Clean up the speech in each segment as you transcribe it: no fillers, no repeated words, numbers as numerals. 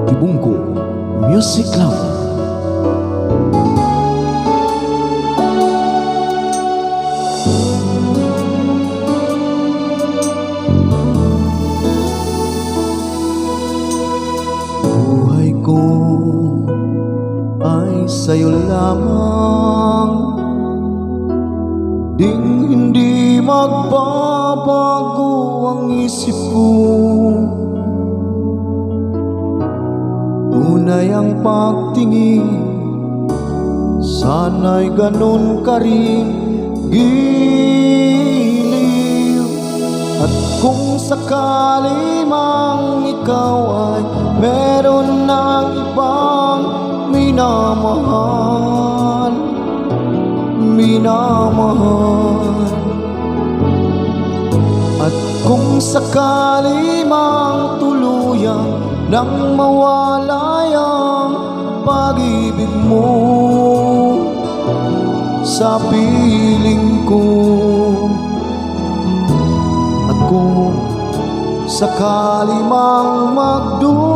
Tibungko Music Club. Buhay ko ay sa'yo lamang, ding hindi magbabago ang isip ko. Tunay ang pagtingin, sana'y ganun ka rin giliw. At kung sakali mang ikaw ay meron ng ibang minamahal, at kung sakali mang tuluyan nang mawalay ang pag-ibig mo sa piling ko, at kung sakali mang magdusa,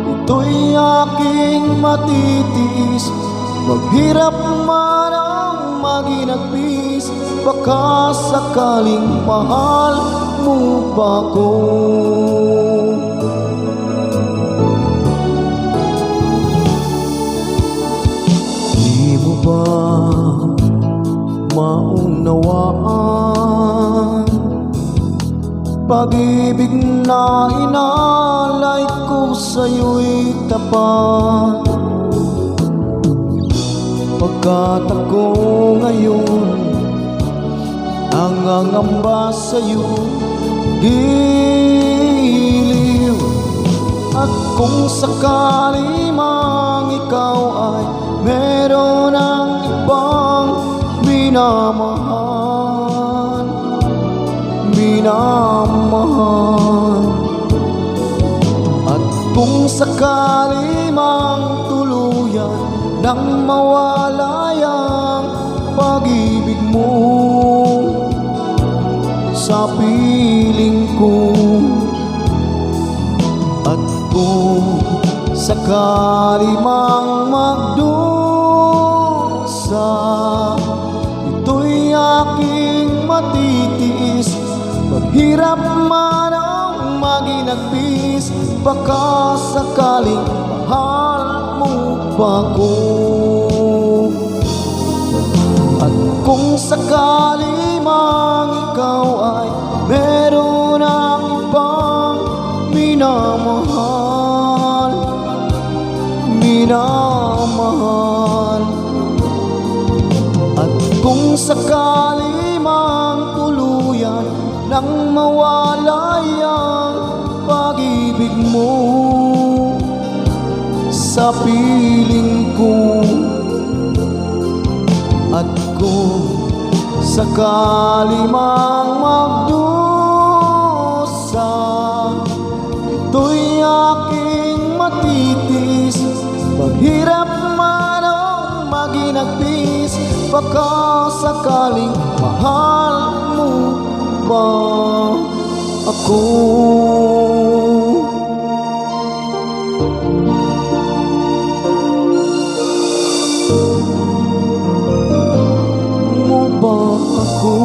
ito'y aking matitiis. Maghirap man ang maginagpis, baka sakaling mahal mo pa ko. Di mo ba maunawaan pag-ibig na inalay ko sa'yo'y tapat? Pagkat ako ngayon nangangamba sa'yo giliw. At kung sakali mang ikaw ay meron ng ibang minamahal, at kung sakali mang tuluyan nang mawalay ang pag-ibig mo sa piling ko, at kung sakali mang magdusa, ito'y aking matitiis. Maghirap man ang maginagpis, baka sakaling mahal mo pa ko. At kung sakali mang ikaw ay meron ng ibang minamahal, at kung sakali mang tuluyan nang mawalay ang pag-ibig mo sa piling ko, at kung sakali mang magdusa, ito'y aking matitiis. Maghirap man ang maginagpis, baka sakaling mahal mo ba ako. Mo ba ako?